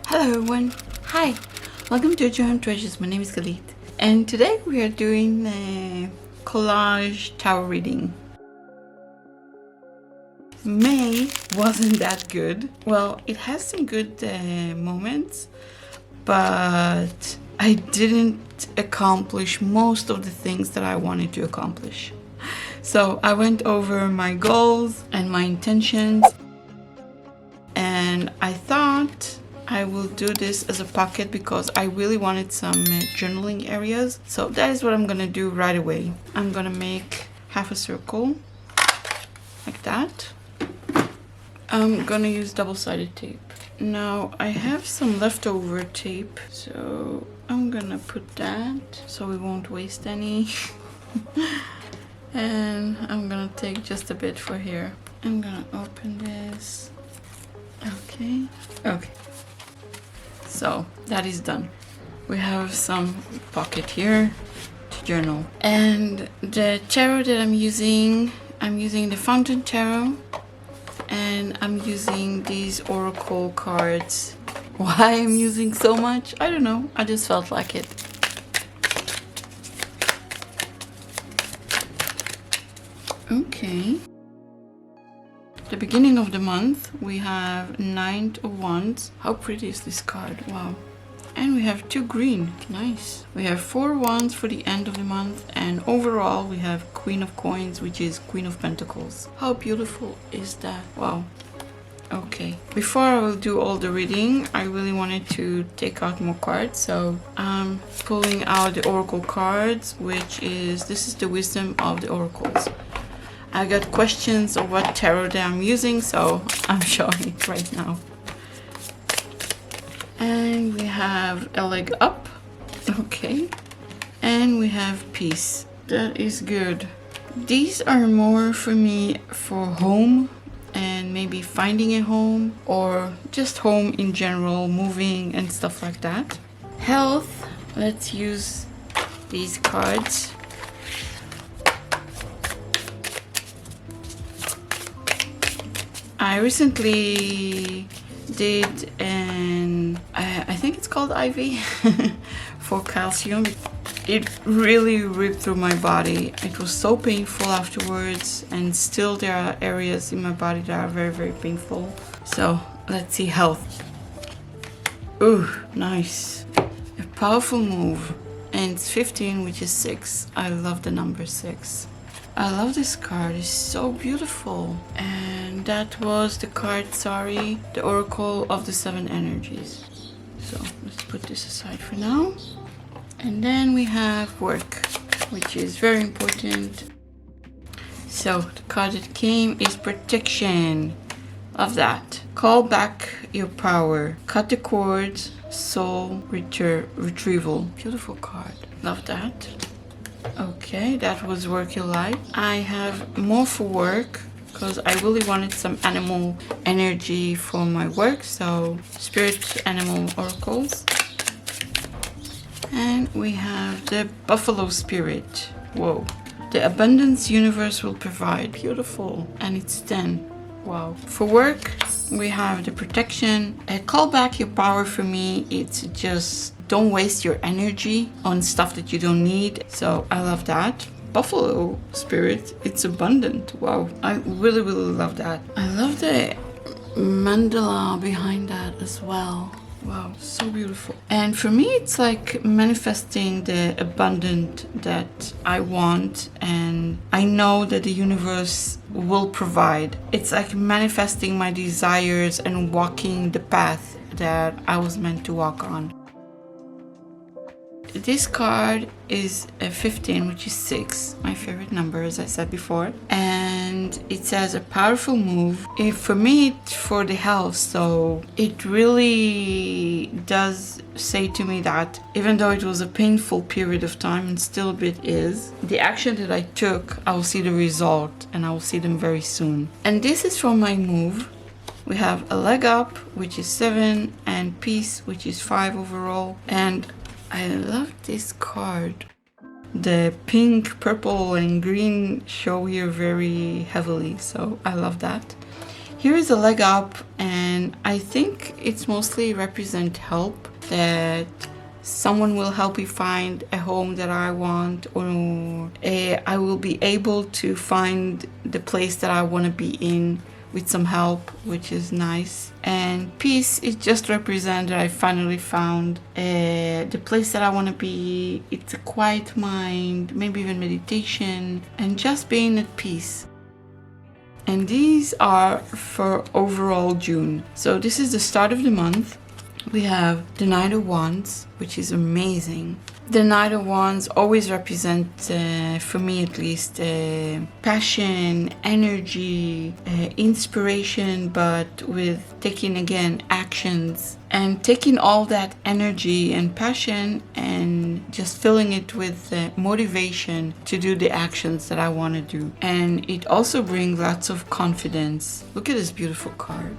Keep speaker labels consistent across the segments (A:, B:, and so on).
A: Hello everyone, hi, welcome to Journal Treasures. My name is Khalid and today we are doing a collage tarot reading. May wasn't that good. Well, it has some good moments, but I didn't accomplish most of the things that I wanted to accomplish. So I went over my goals and my intentions, and I thought I will do this as a pocket because I really wanted some journaling areas. So that is what I'm gonna do right away. I'm gonna make half a circle like that. I'm gonna use double-sided tape. Now I have some leftover tape, so I'm gonna put that so we won't waste any. And I'm gonna take just a bit for here. I'm gonna open this. Okay. So that is done. We have some pocket here to journal. And the tarot that I'm using the Fountain Tarot, and I'm using these oracle cards. Why I'm using so much? I don't know. I just felt like it. Okay. The beginning of the month, we have Nine of Wands. How pretty is this card? Wow. And we have 2 green. Nice. We have 4 wands for the end of the month, and overall we have Queen of Coins, which is Queen of Pentacles. How beautiful is that? Wow. Okay. Before I will do all the reading, I really wanted to take out more cards. So I'm pulling out the oracle cards, which is, this is the wisdom of the oracles. I got questions of what tarot that I'm using, so I'm showing it right now. And we have a leg up. Okay. And we have peace. That is good. These are more for me for home and maybe finding a home or just home in general, moving and stuff like that. Health. Let's use these cards. I recently did I think it's called IV for calcium. It really ripped through my body. It was so painful afterwards, and still there are areas in my body that are very, very painful. So let's see health. Ooh, nice. A powerful move. And it's 15, which is 6. I love the number 6. I love this card, it's so beautiful. And that was the card, sorry, the Oracle of the 7 Energies. So let's put this aside for now. And then we have work, which is very important. So the card that came is protection. Love that. Call back your power. Cut the cords. Soul retrieval. Beautiful card. Love that. Okay, that was work your life. I have more for work because I really wanted some animal energy for my work. So spirit animal oracles. And we have the buffalo spirit. Whoa. The abundance universe will provide. Beautiful. And it's 10. Wow. For work, we have the protection. Call back your power for me. It's just don't waste your energy on stuff that you don't need. So I love that. Buffalo spirit, it's abundant. Wow. I really, really love that. I love the mandala behind that as well. Wow, so beautiful. And for me, it's like manifesting the abundant that I want, and I know that the universe will provide. It's like manifesting my desires and walking the path that I was meant to walk on. This card is a 15, which is 6, my favorite number, as I said before. And it says a powerful move. For me, it's for the health, so it really does say to me that even though it was a painful period of time, and still a bit is, the action that I took, I will see the result, and I will see them very soon. And this is from my move. We have a leg up, which is 7, and peace, which is 5 overall. And I love this card. The pink, purple, and green show here very heavily, so I love that. Here is a leg up, and I think it's mostly represent help, that someone will help me find a home that I want, or I will be able to find the place that I want to be in with some help, which is nice. And peace, it just represents that I finally found the place that I want to be. It's a quiet mind, maybe even meditation, and just being at peace. And these are for overall June. So this is the start of the month. We have the Knight of Wands, which is amazing. The Knight of Wands always represent, for me at least, passion, energy, inspiration, but with taking again actions and taking all that energy and passion and just filling it with motivation to do the actions that I want to do. And it also brings lots of confidence. Look at this beautiful card.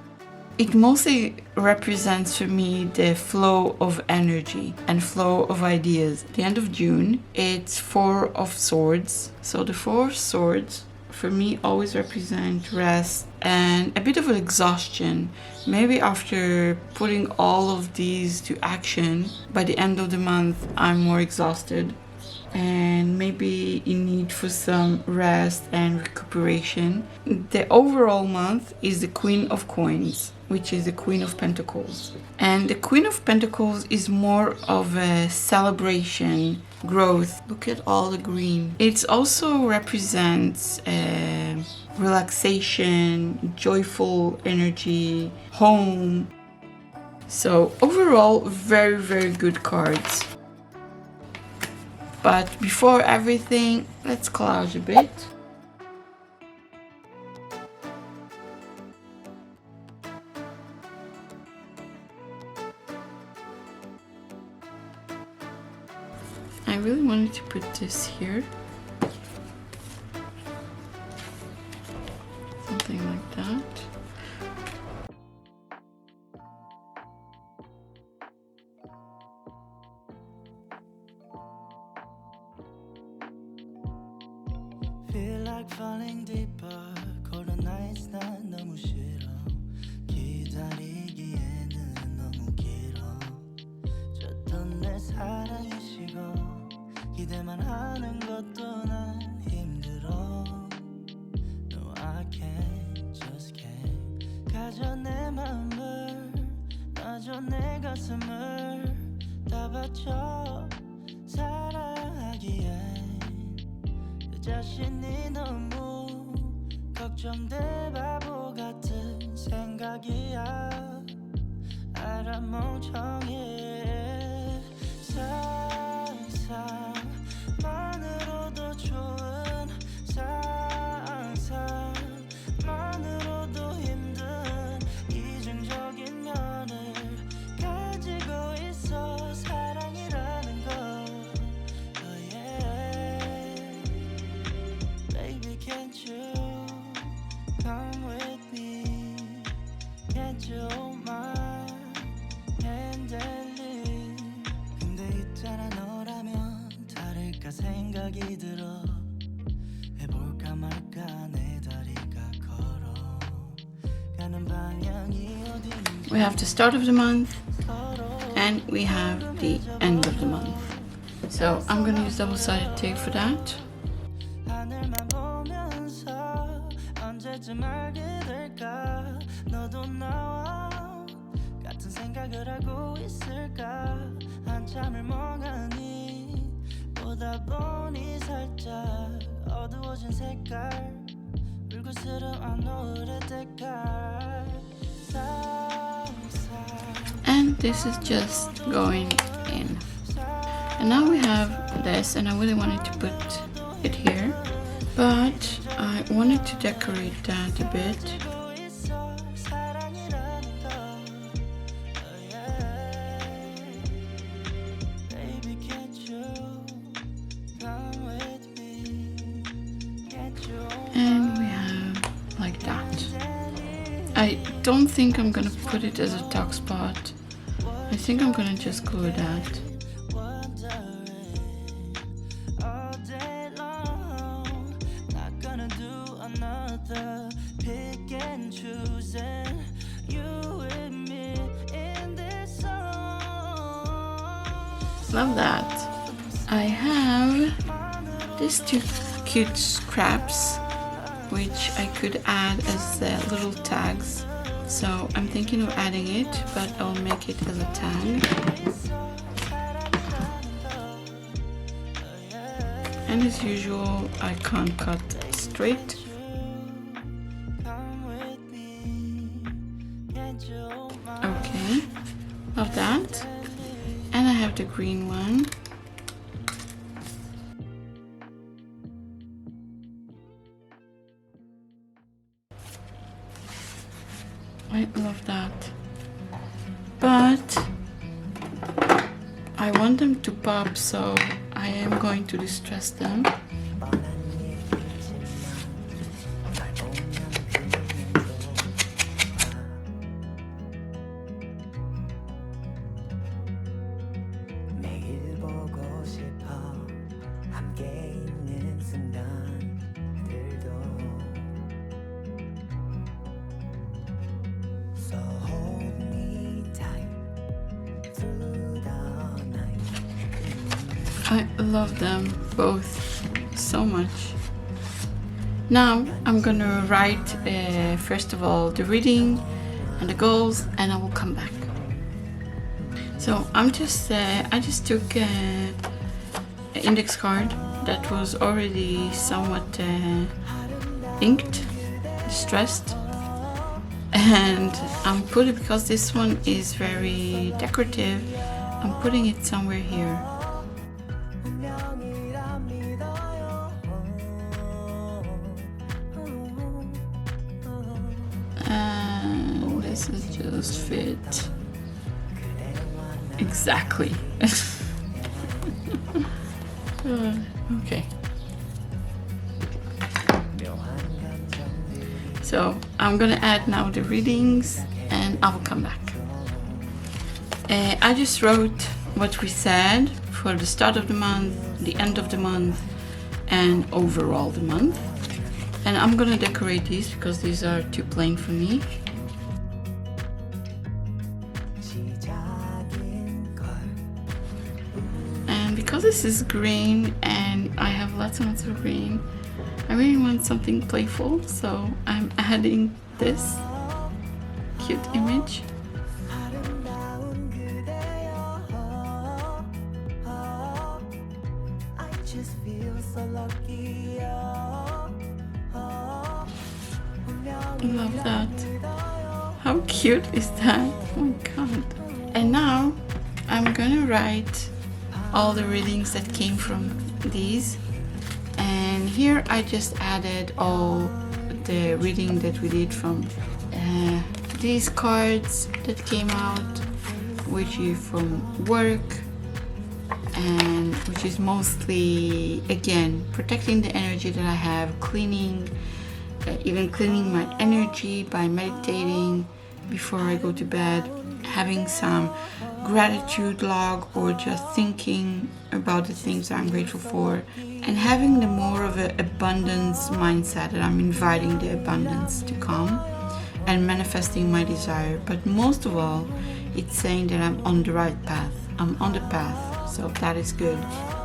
A: It mostly represents for me the flow of energy and flow of ideas. At the end of June, it's Four of Swords. So the Four of Swords for me always represent rest and a bit of an exhaustion. Maybe after putting all of these to action, by the end of the month, I'm more exhausted and maybe in need for some rest and recuperation. The overall month is the Queen of Coins, which is the Queen of Pentacles. And the Queen of Pentacles is more of a celebration, growth. Look at all the green. It also represents relaxation, joyful energy, home. So overall, very, very good cards. But before everything, let's collage a bit. I really wanted to put this here. Something like that.
B: Feel like falling deeper. Cold nights 난 너무 싫어. 기다리기에는 너무 길어. 줬던 내 사랑이 식어. 기대만 하는 것도 난 힘들어. No, I can't, just can't. 가져 내 맘을, 놔줘 내 가슴을 다 바쳐 사랑하기에. 자신이 너무 걱정돼 바보 같은 생각이야. 알아 멍청해. 상상만으로도 좋은 상상만으로도 힘든 이중적인 면을 가지고 있어. 사랑이라는 거. Oh yeah. Baby, can't you come with me? Can't you hold my hand and leave? 근데 있잖아 너라면 다를까 생각이 들어. 해볼까 말까 내 다리가 걸어 가는 방향이 어딘지.
A: We have the start of the month and we have the end of the month. So I'm gonna use double-sided tape for that.
B: 하늘만 보면서 언제쯤 알게 될까. 너도 나와 같은 생각을 하고 있을까. 한참을 멍하니 보다 보니 살짝 어두워진 색깔. 불그스름한 노을의 색깔.
A: And this is just going in. And now we have this, and I really wanted to put it here, but I wanted to decorate that a bit. And we have like that. I don't think I'm gonna put it as a tuck spot. I think I'm gonna just glue that. Love that. I have these two cute scraps which I could add as little tags. So I'm thinking of adding it, but I'll make it as a tag. And as usual, I can't cut straight. Okay, love that. And I have the green one. I love that. But I want them to pop, so I am going to distress them. I love them both so much. Now I'm gonna write first of all the reading and the goals, and I will come back. So I just took an index card that was already somewhat inked, distressed, and I'm putting, because this one is very decorative, I'm putting it somewhere here. And this is just fit exactly. Okay. So I'm gonna add now the readings and I will come back. I just wrote what we said for the start of the month, the end of the month, and overall the month. And I'm gonna decorate these because these are too plain for me. And because this is green and I have lots and lots of green, I really want something playful, so I'm adding this cute image. Love that. How cute is that? Oh my god. And now I'm gonna write all the readings that came from these. And here I just added all the reading that we did from these cards that came out, which is from work, and which is mostly, again, protecting the energy that I have, cleaning, even cleaning my energy by meditating before I go to bed, having some gratitude log or just thinking about the things that I'm grateful for, and having the more of an abundance mindset, that I'm inviting the abundance to come and manifesting my desire. But most of all, it's saying that I'm on the right path. I'm on the path, so that is good.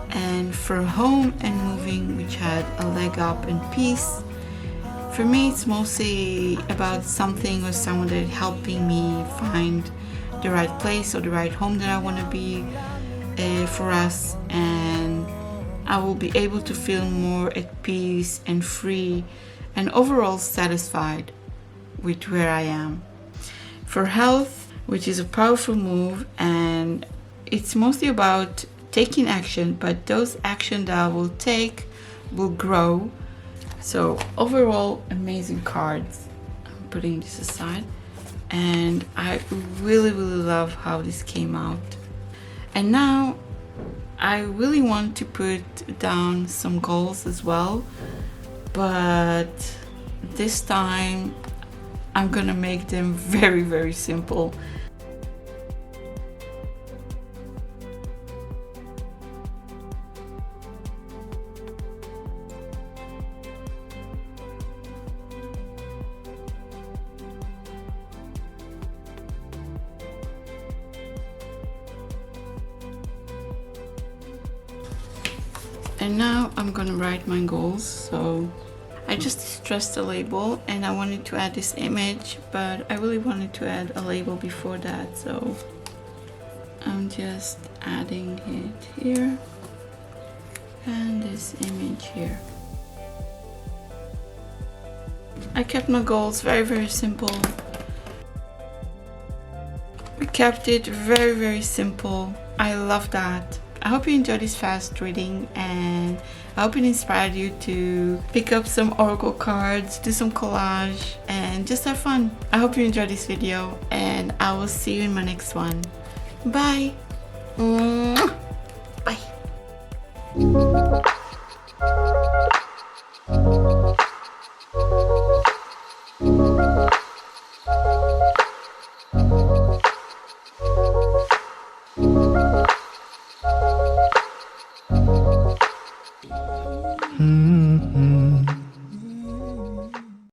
A: And for home and moving, which had a leg up and peace, for me it's mostly about something or someone that is helping me find the right place or the right home that I want to be for us, and I will be able to feel more at peace and free and overall satisfied with where I am. For health, which is a powerful move, and it's mostly about taking action, but those actions that I will take will grow. So overall, amazing cards. I'm putting this aside, and I really love how this came out. And now I really want to put down some goals as well, but this time I'm gonna make them very simple. And now I'm gonna write my goals. So I just distressed the label and I wanted to add this image, but I really wanted to add a label before that, so I'm just adding it here and this image here. I kept my goals very simple. We kept it very simple. I love that. I hope you enjoyed this fast reading, and I hope it inspired you to pick up some oracle cards, do some collage, and just have fun. I hope you enjoyed this video, and I will see you in my next one. Bye! Bye!
B: Mm-hmm.